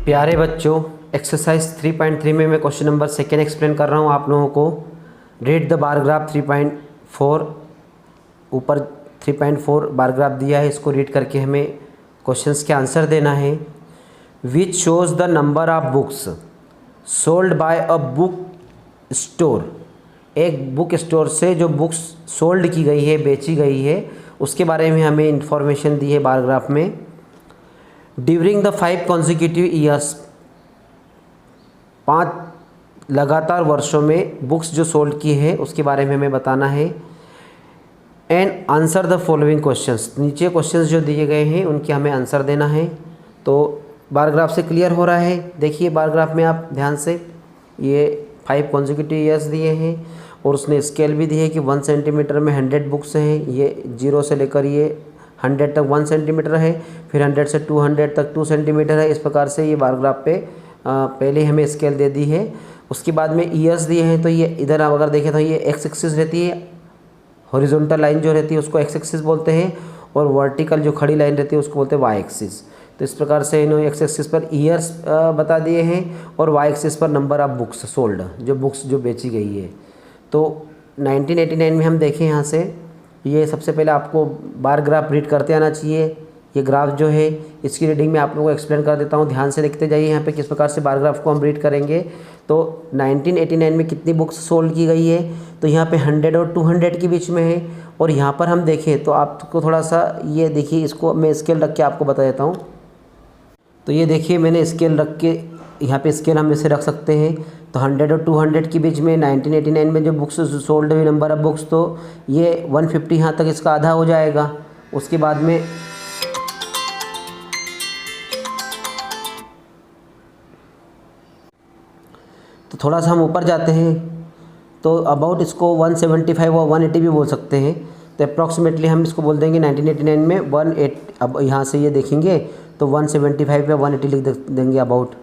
प्यारे बच्चों, एक्सरसाइज 3.3 में मैं क्वेश्चन नंबर सेकेंड एक्सप्लेन कर रहा हूँ आप लोगों को। Read the bar graph 3.4। ऊपर 3.4 बार ग्राफ दिया है, इसको रीड करके हमें क्वेश्चंस के आंसर देना है। Which shows the number of books sold by a book store. एक बुक स्टोर से जो बुक्स सोल्ड की गई है, बेची गई है, उसके बारे में हमें इंफॉर्मेशन दी है बार ग्राफ में। ड्यूरिंग द 5 कॉन्जिक्यूटिव ईयर्स, 5 लगातार वर्षों में बुक्स जो सोल्ड की है उसके बारे में हमें बताना है। And answer the following questions. नीचे क्वेश्चंस जो दिए गए हैं उनके हमें आंसर देना है। तो बार ग्राफ से क्लियर हो रहा है। देखिए बार ग्राफ में आप ध्यान से, ये 5 कॉन्जिक्यूटिव ईयर्स दिए हैं और उसने स्केल भी दी है कि 1 सेंटीमीटर में 100 बुक्स हैं। ये 0 से लेकर ये 100 तक 1 सेंटीमीटर है, फिर 100 से 200 तक 2 सेंटीमीटर है। इस प्रकार से ये बार ग्राफ पे पहले हमें स्केल दे दी है। उसके बाद में ईयर्स दिए हैं, तो ये इधर आप अगर देखें तो ये एक्स एक्सिस रहती है, हॉरिजॉन्टल लाइन जो रहती है उसको एक्स एक्सिस बोलते हैं, और वर्टिकल जो खड़ी लाइन रहती है उसको बोलते हैं वाई एक्सिस। तो इस प्रकार से इन्होंने एक्स एक्सिस पर ईयर्स बता दिए हैं और वाई एक्सिस पर नंबर ऑफ बुक्स सोल्ड, जो बुक्स जो बेची गई है। तो 1989 में हम देखें यहाँ से, ये सबसे पहले आपको बार ग्राफ रीड करते आना चाहिए। ये ग्राफ जो है इसकी रीडिंग में आप लोगों को एक्सप्लेन कर देता हूँ, ध्यान से देखते जाइए यहाँ पे किस प्रकार से बार ग्राफ को हम रीड करेंगे। तो 1989 में कितनी बुक्स सोल्ड की गई है, तो यहाँ पे 100 और 200 के बीच में है। और यहाँ पर हम देखें तो आपको थोड़ा सा ये देखिए, इसको मैं स्केल रख के आपको बता देता हूँ। तो ये देखिए मैंने स्केल रख के, यहाँ पे स्केल हम इसे रख सकते हैं। तो 100 और 200 के बीच में 1989 में जो बुक्स सोल्ड हुई नंबर ऑफ बुक्स, तो ये 150 यहाँ तक इसका आधा हो जाएगा। उसके बाद में तो थोड़ा सा हम ऊपर जाते हैं, तो अबाउट इसको 175 और 180 भी बोल सकते हैं। तो अप्रॉक्सीमेटली हम इसको बोल देंगे 1989 में 180। अब यहाँ से ये देखेंगे तो 175 या 180 लिख देंगे अबाउट।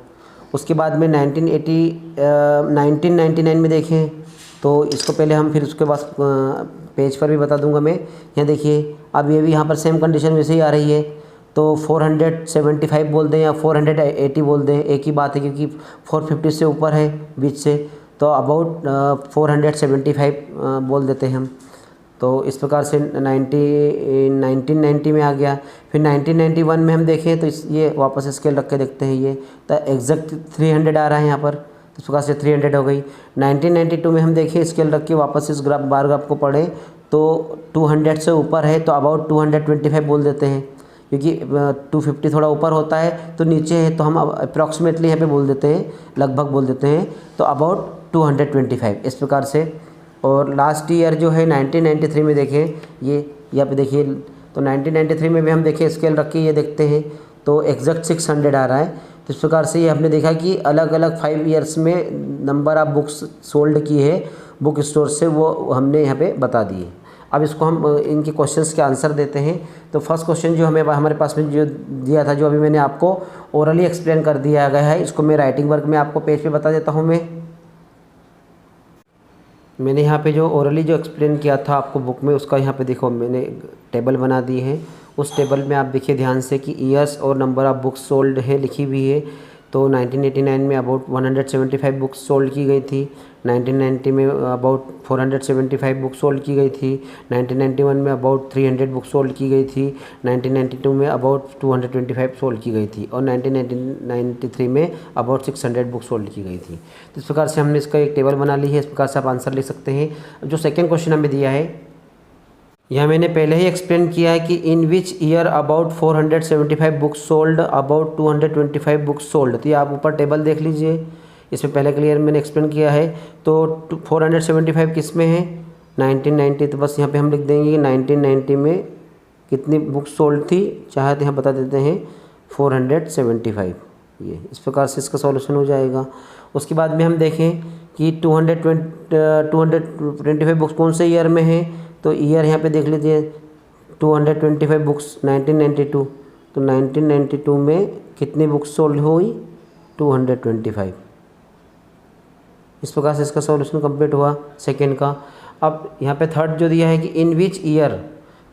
उसके बाद में 1999 में देखें तो इसको पहले हम, फिर उसके बाद पेज पर भी बता दूंगा मैं। यहाँ देखिए अब ये भी यहाँ पर सेम कंडीशन वैसे ही आ रही है, तो 475 बोल दें या 480 बोल दें, एक ही बात है, क्योंकि 450 से ऊपर है बीच से। तो अबाउट 475 बोल देते हैं हम। तो इस प्रकार से 1990 में आ गया। फिर 1991 में हम देखें तो ये वापस स्केल रख के देखते हैं, ये तो एग्जैक्ट 300 आ रहा है यहाँ पर। तो इस प्रकार से 300 हो गई। 1992 में हम देखें स्केल रख के वापस इस ग्राफ बार ग्राफ को पढ़ें तो 200 से ऊपर है, तो अबाउट 225 बोल देते हैं, क्योंकि 250 थोड़ा ऊपर होता है तो नीचे है, तो हम अप्रॉक्सीमेटली यहाँ पे बोल देते हैं, लगभग बोल देते हैं, तो अबाउट 225 इस प्रकार से। और लास्ट ईयर जो है 1993 में देखें, ये यहाँ पे देखिए, तो 1993 में भी हम देखें स्केल रख के ये देखते हैं तो एग्जैक्ट 600 आ रहा है। तो इस प्रकार से ये हमने देखा कि अलग अलग 5 ईयर्स में नंबर ऑफ बुक्स सोल्ड की है बुक स्टोर से, वो हमने यहाँ पे बता दिए। अब इसको हम इनके क्वेश्चंस के आंसर देते हैं। तो फर्स्ट क्वेश्चन जो हमारे पास में जो दिया था, जो अभी मैंने आपको ओरली एक्सप्लेन कर दिया गया है, इसको मैं राइटिंग वर्क में आपको पेज पे बता देता हूँ। मैंने यहाँ पे जो ओरली जो एक्सप्लेन किया था आपको बुक में, उसका यहाँ पे देखो मैंने टेबल बना दी है। उस टेबल में आप देखिए ध्यान से कि ईयर्स और नंबर ऑफ बुक्स सोल्ड है लिखी हुई है। तो 1989 में अबाउट 175 बुक्स सोल्ड की गई थी। 1990 में अबाउट 475 बुक्स सोल्ड की गई थी। 1991 में अबाउट 300 बुक्स सोल्ड की गई थी। 1992 में अबाउट 225 सोल्ड की गई थी और 1993 में अबाउट 600 बुक्स सोल्ड की गई थी। तो इस प्रकार से हमने इसका एक टेबल बना ली है। इस प्रकार से आप आंसर लिख सकते हैं। जो सेकेंड क्वेश्चन हमें दिया है, यह मैंने पहले ही एक्सप्लेन किया है कि in which year about 475 books sold, about 225 books sold. तो ये आप ऊपर टेबल देख लीजिए, इसमें पहले क्लियर मैंने एक्सप्लेन किया है। तो 475 किस में है, 1990। तो बस यहाँ पे हम लिख देंगे कि 1990 में कितनी बुक्स सोल्ड थी, चाहे तो यहाँ बता देते हैं 475। ये इस प्रकार से इसका सॉल्यूशन हो जाएगा। उसके बाद में हम देखें कि 225 बुक्स कौन से ईयर में है, तो ईयर यहाँ पे देख लीजिए 225 बुक्स 1992। तो 1992 में कितनी बुक्स सोल्ड हुई, 225। इस प्रकार से इसका सॉल्यूशन कंप्लीट हुआ सेकेंड का। अब यहाँ पे थर्ड जो दिया है कि in which year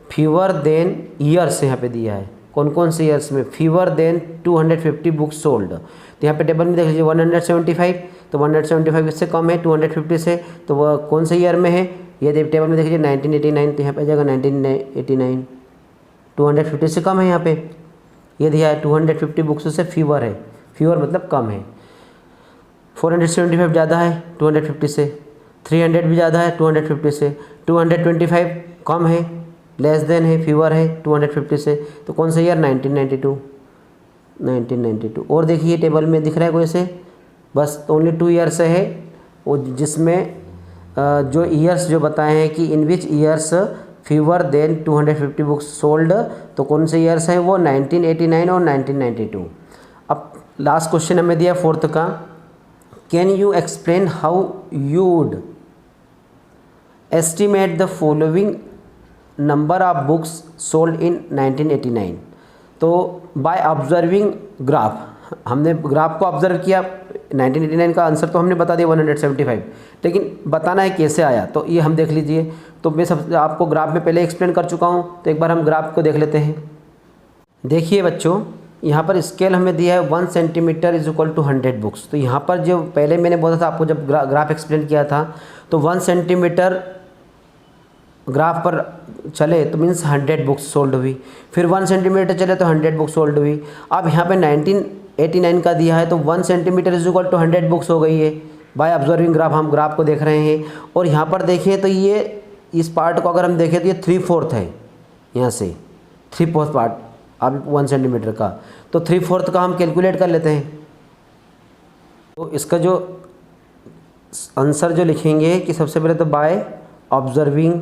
fewer than years यहाँ पे दिया है, कौन कौन से ईयर्स में फीवर देन 250 बुक्स सोल्ड। तो यहाँ पे टेबल में देख लीजिए 175, तो 175 इससे कम है 250 से, तो वह कौन से ईयर में है, ये टेबल में देख लीजिए 1989, तो यहाँ पे आ जाएगा 1989, 250 से कम है यहाँ पे, ये दिया है 250 बुक्स से फीवर है, फीवर मतलब कम है। 475 ज़्यादा है 250 से, 300 भी ज़्यादा है 250 से, 225 कम है, लेस देन है, फीवर है 250 से, तो कौन सा ईयर 1992। और देखिए टेबल में दिख रहा है कोई से, बस ओनली 2 ईयर्स है वो, जिसमें जो ईयर्स जो बताए हैं कि in which years fewer than 250 books sold, तो कौन से ईयर्स हैं वो 1989 और 1992। अब लास्ट क्वेश्चन हमें दिया 4th का, can you explain how you would estimate the following number of books sold in 1989। तो बाय ऑब्जर्विंग ग्राफ, हमने ग्राफ को ऑब्जर्व किया, 1989 का आंसर तो हमने बता दिया 175, लेकिन बताना है कैसे आया, तो ये हम देख लीजिए। तो मैं सब आपको ग्राफ में पहले एक्सप्लेन कर चुका हूँ, तो एक बार हम ग्राफ को देख लेते हैं। देखिए बच्चों, यहाँ पर स्केल हमें दिया है 1 centimetre is equal to 100 books. तो यहाँ पर जो पहले मैंने बोला था आपको, जब ग्राफ एक्सप्लेन किया था, तो 1 सेंटीमीटर ग्राफ पर चले तो मीन्स 100 बुक्स सोल्ड हुई, फिर 1 सेंटीमीटर चले तो 100 बुक्स सोल्ड हुई। अब यहाँ पे 1989 का दिया है, तो 1 centimetre is equal to 100 books हो गई है बाय ऑब्जर्विंग ग्राफ, हम ग्राफ को देख रहे हैं। और यहाँ पर देखिए तो ये इस पार्ट को अगर हम देखें तो ये 3/4 है, यहाँ से 3/4 पार्ट अब 1 सेंटीमीटर का, तो 3/4 का हम कैलकुलेट कर लेते हैं। तो इसका जो आंसर जो लिखेंगे कि सबसे पहले तो बाय ऑब्जर्विंग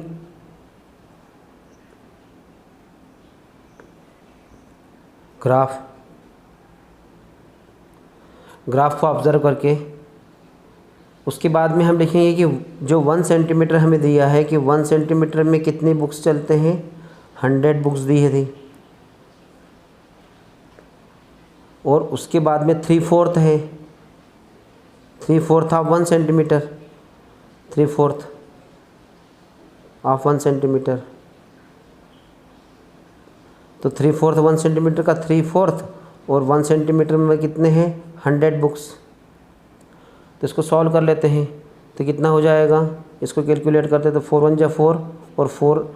ग्राफ को ऑब्ज़र्व करके, उसके बाद में हम लिखेंगे कि जो 1 सेंटीमीटर हमें दिया है कि 1 सेंटीमीटर में कितनी बुक्स चलते हैं, 100 बुक्स दी है थी, और उसके बाद में 3/4 है, 3/4 ऑफ 1 सेंटीमीटर, 3/4 ऑफ 1 सेंटीमीटर, तो 3/4 1 सेंटीमीटर का 3/4 और 1 सेंटीमीटर में कितने हैं 100 बुक्स। तो इसको सॉल्व कर लेते हैं, तो कितना हो जाएगा, इसको कैलकुलेट करते हैं तो 4 1 जा 4 और 4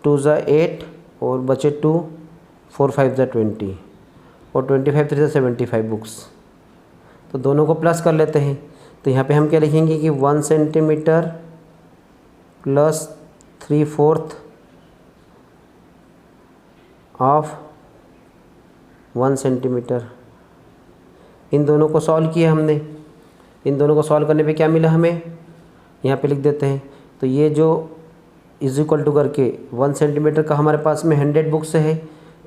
2 जा 8 और बचे 2, 4 5 जा 20 और 25 3 जा 75 बुक्स। तो दोनों को प्लस कर लेते हैं, तो यहाँ पे हम क्या लिखेंगे कि 1 सेंटीमीटर प्लस 3/4 ऑफ 1 सेंटीमीटर। इन दोनों को सॉल्व किया हमने, इन दोनों को सॉल्व करने पे क्या मिला हमें, यहाँ पे लिख देते हैं। तो ये जो इज इक्वल टू करके 1 सेंटीमीटर का हमारे पास में 100 बुक्स है,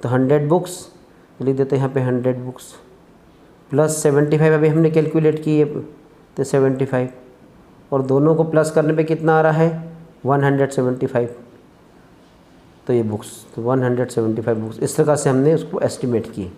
तो 100 बुक्स लिख देते हैं यहाँ पे 100 बुक्स प्लस 75 अभी हमने कैलकुलेट किए तो 75, और दोनों को प्लस करने पे कितना आ रहा है 175। तो ये बुक्स, तो 175 बुक्स, इस तरह से हमने उसको एस्टिमेट की।